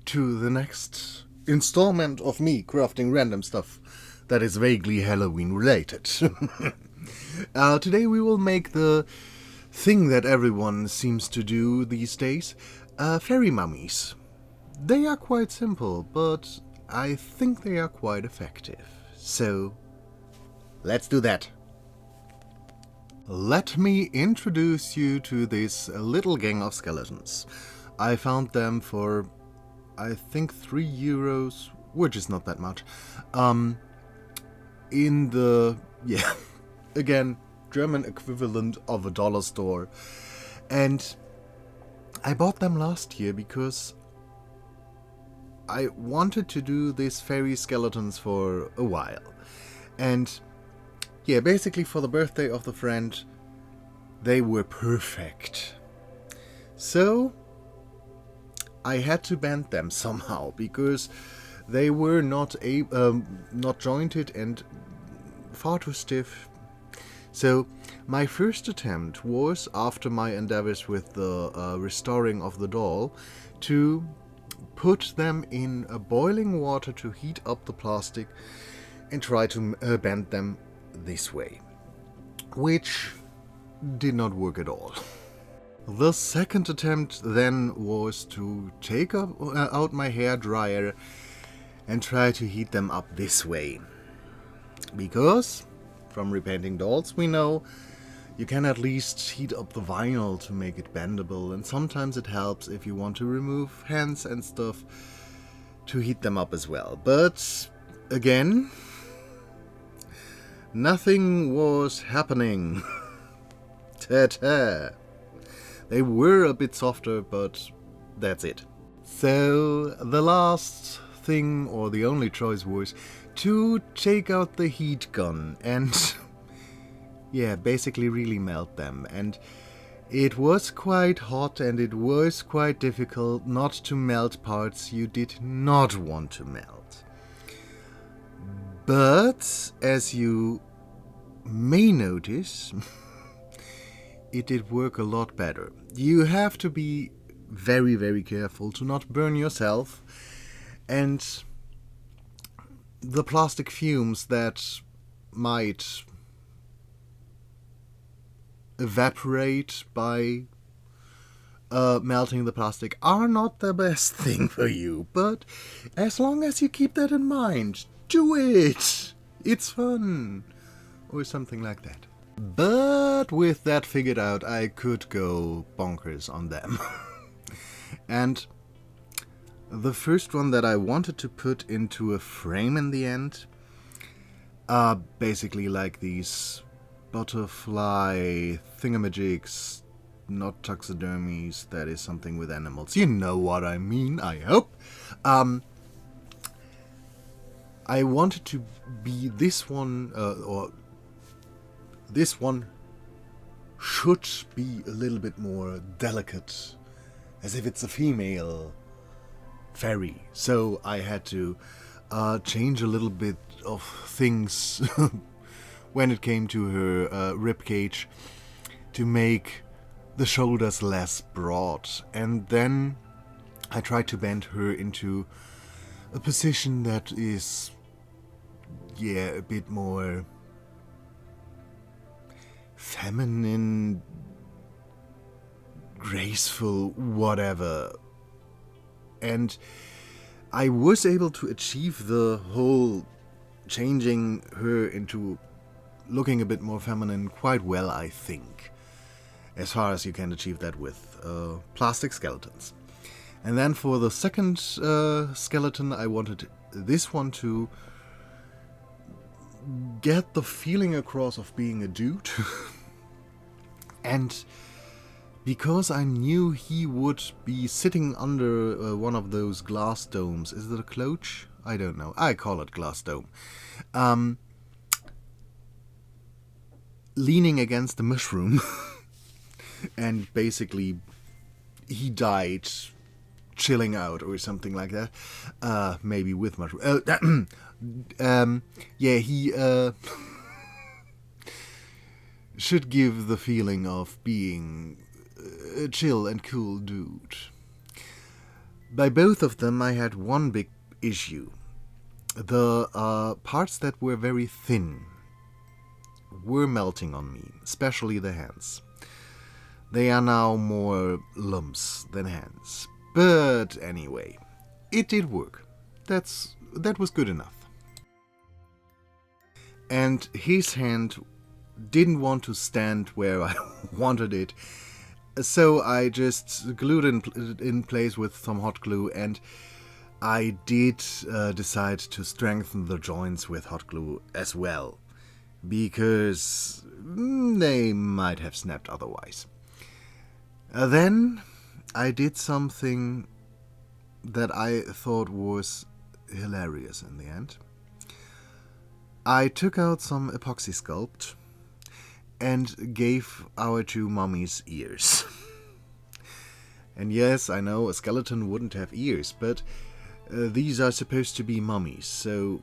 to the next installment of me crafting random stuff that is vaguely Halloween related. Today we will make the thing that everyone seems to do these days, fairy mummies. They are quite simple, but I think they are quite effective. So, let's do that. Let me introduce you to this little gang of skeletons. I found them for, I think, €3, which is not that much. In the, again, German equivalent of a dollar store. And I bought them last year because I wanted to do these fairy skeletons for a while. And yeah, basically for the birthday of the friend, they were perfect. So I had to bend them somehow because they were not jointed and far too stiff. So my first attempt was, after my endeavors with the restoring of the doll, to put them in boiling water to heat up the plastic and try to bend them this way, which did not work at all. The second attempt then was to take out my hair dryer and try to heat them up this way, because from repainting dolls we know you can at least heat up the vinyl to make it bendable, and sometimes it helps if you want to remove hands and stuff to heat them up as well. But again, nothing was happening. Ta-ta. They were a bit softer, but that's it. So the last thing, or the only choice, was to take out the heat gun and basically really melt them. And it was quite hot, and it was quite difficult not to melt parts you did not want to melt. But as you may notice, it did work a lot better. You have to be very, very careful to not burn yourself, and the plastic fumes that might evaporate by melting the plastic are not the best thing for you. But as long as you keep that in mind, do it! It's fun! Or something like that. But with that figured out, I could go bonkers on them. And the first one that I wanted to put into a frame in the end are basically like these butterfly thingamajigs, not taxidermies, that is something with animals. You know what I mean, I hope. I wanted to be this one, or this one should be a little bit more delicate, as if it's a female fairy. So I had to change a little bit of things when it came to her rib cage to make the shoulders less broad. And then I tried to bend her into a position that is, a bit more feminine, graceful, whatever. And I was able to achieve the whole changing her into looking a bit more feminine quite well, I think, as far as you can achieve that with plastic skeletons. And then for the second skeleton, I wanted this one to get the feeling across of being a dude. And because I knew he would be sitting under one of those glass domes. Is it a cloche? I don't know. I call it glass dome. Leaning against the mushroom. And basically he died chilling out or something like that. Maybe with mushroom. He should give the feeling of being a chill and cool dude. By both of them I had one big issue. The parts that were very thin were melting on me, especially the hands. They are now more lumps than hands. But anyway, it did work. That was good enough. And his hand didn't want to stand where I wanted it, so I just glued it in place with some hot glue, and I did decide to strengthen the joints with hot glue as well, because they might have snapped otherwise. Then I did something that I thought was hilarious in the end. I took out some epoxy sculpt and gave our two mummies ears. And yes, I know a skeleton wouldn't have ears, but these are supposed to be mummies, so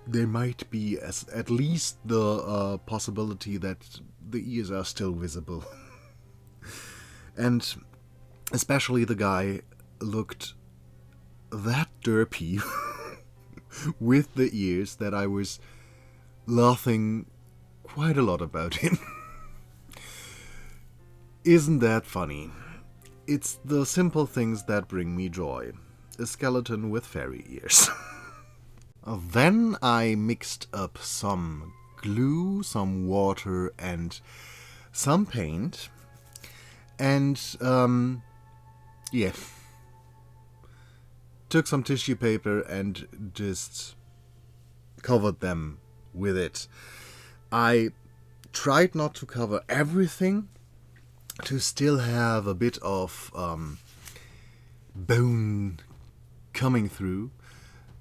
there might be at least the possibility that the ears are still visible. And especially the guy looked that derpy with the ears that I was laughing quite a lot about him. Isn't that funny? It's the simple things that bring me joy. A skeleton with fairy ears. Then I mixed up some glue, some water, and some paint. And, yeah. Took some tissue paper and just covered them with it. I tried not to cover everything, to still have a bit of bone coming through,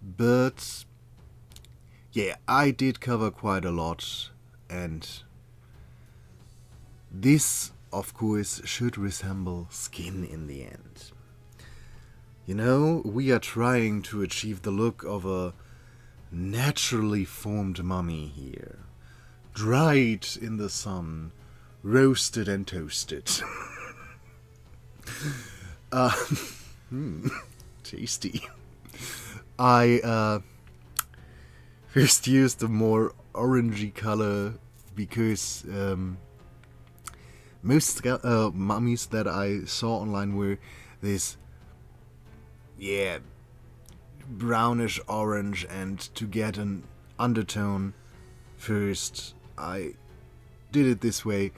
but yeah, I did cover quite a lot, and this, of course, should resemble skin in the end. You know, we are trying to achieve the look of a naturally formed mummy here. Dried in the sun, roasted and toasted. Tasty. I first used a more orangey color because most mummies that I saw online were this, yeah, brownish orange, and to get an undertone first I did it this way.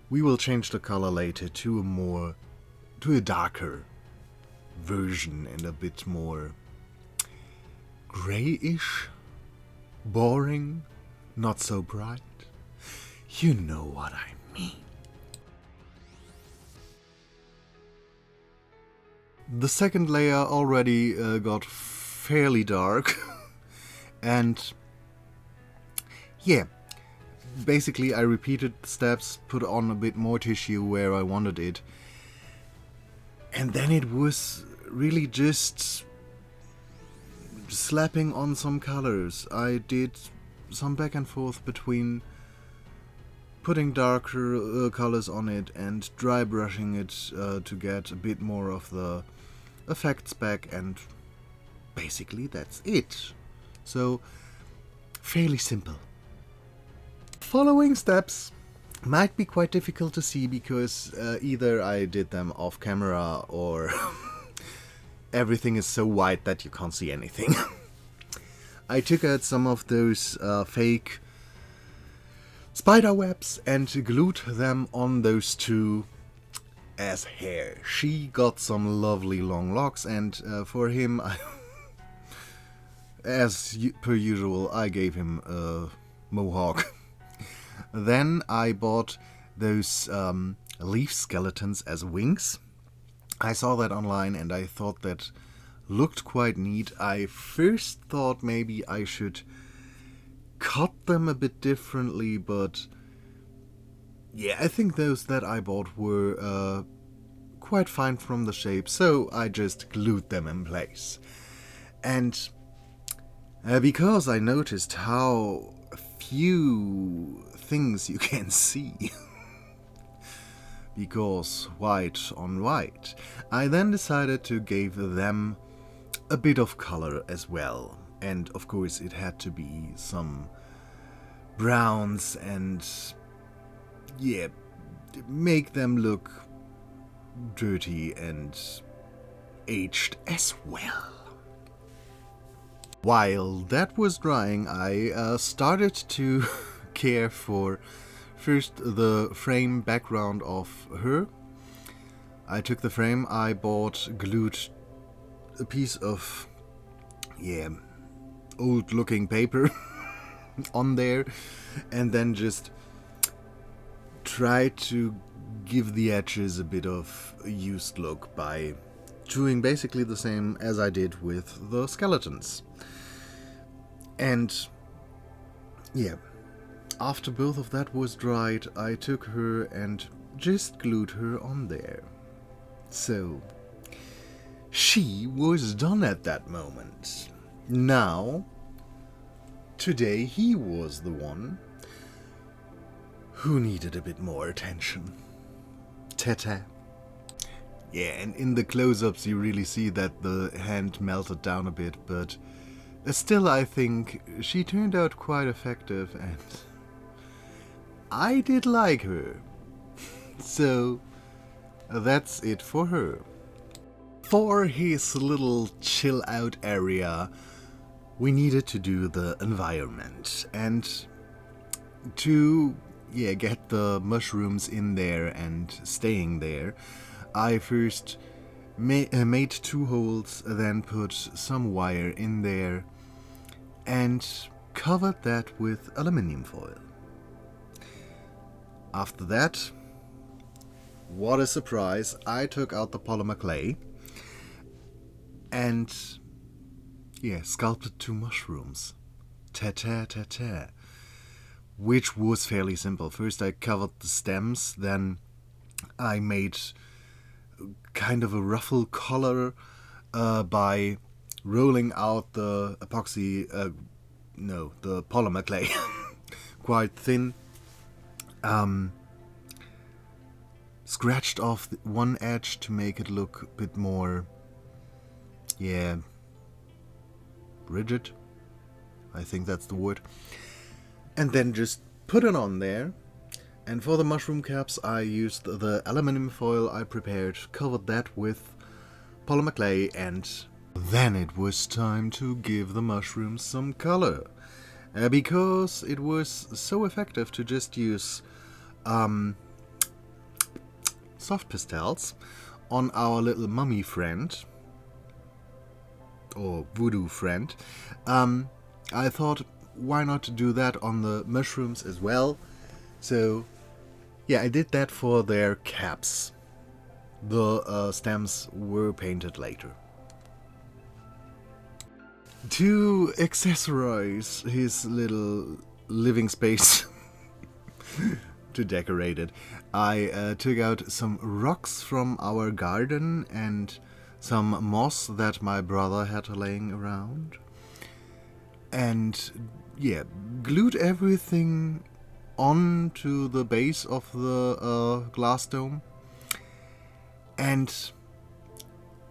We will change the color later to a darker version and a bit more grayish, boring, not so bright. You know what I mean. The second layer already got fairly dark, and yeah, basically I repeated the steps, put on a bit more tissue where I wanted it, and then it was really just slapping on some colors. I did some back and forth between putting darker colors on it and dry brushing it to get a bit more of the effects back, and basically that's it. So, fairly simple. Following steps might be quite difficult to see because either I did them off camera or everything is so white that you can't see anything. I took out some of those fake spider webs and glued them on those two as hair. She got some lovely long locks, and for him, as per usual, I gave him a mohawk. Then I bought those leaf skeletons as wings. I saw that online and I thought that looked quite neat. I first thought maybe I should cut them a bit differently, but yeah, I think those that I bought were quite fine from the shape, so I just glued them in place. And because I noticed how few things you can see because white on white. I then decided to give them a bit of color as well, and of course it had to be some browns and yeah, make them look dirty and aged as well. While that was drying, I started to care for first the frame background of her. I took the frame, I glued a piece of, old looking paper on there, and then just tried to give the edges a bit of a used look by doing basically the same as I did with the skeletons. And yeah, after both of that was dried, I took her and just glued her on there. So she was done at that moment. Now, today he was the one who needed a bit more attention. Ta-ta. Yeah, and in the close-ups you really see that the hand melted down a bit, but still I think she turned out quite effective and I did like her. So that's it for her. For his little chill out area, we needed to do the environment, and to get the mushrooms in there and staying there, I first made 2 holes, then put some wire in there and covered that with aluminum foil. After that, what a surprise, I took out the polymer clay and sculpted 2 mushrooms. Ta-ta-ta-ta. Which was fairly simple. First I covered the stems, then I made kind of a ruffle color by rolling out the the polymer clay quite thin. Scratched off one edge to make it look a bit more, rigid. I think that's the word. And then just put it on there. And for the mushroom caps, I used the aluminum foil I prepared, covered that with polymer clay, and then it was time to give the mushrooms some color. Because it was so effective to just use soft pastels on our little mummy friend, or voodoo friend. I thought, why not do that on the mushrooms as well? So I did that for their caps. The stems were painted later. To accessorize his little living space, to decorate it, I took out some rocks from our garden and some moss that my brother had laying around, and glued everything onto the base of the glass dome. And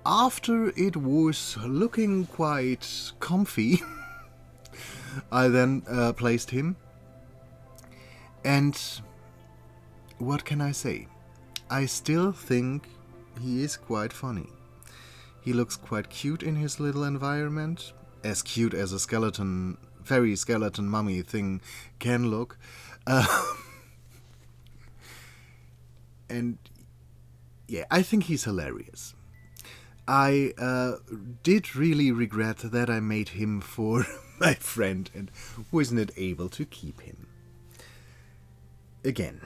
after it was looking quite comfy, I then placed him, and what can I say? I still think he is quite funny. He looks quite cute in his little environment, as cute as a fairy skeleton mummy thing can look. And I think he's hilarious. I did really regret that I made him for my friend and wasn't able to keep him. Again.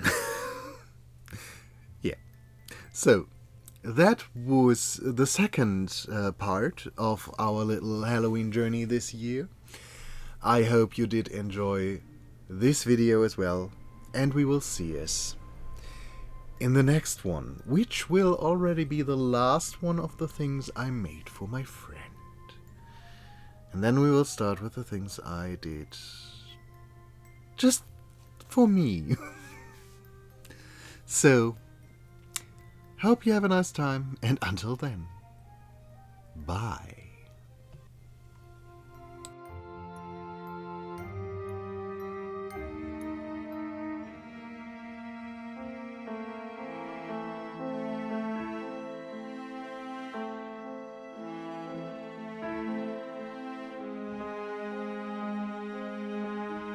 So, that was the second part of our little Halloween journey this year. I hope you did enjoy this video as well, and we will see us in the next one, which will already be the last one of the things I made for my friend. And then we will start with the things I did just for me. So, Hope you have a nice time, and until then, bye.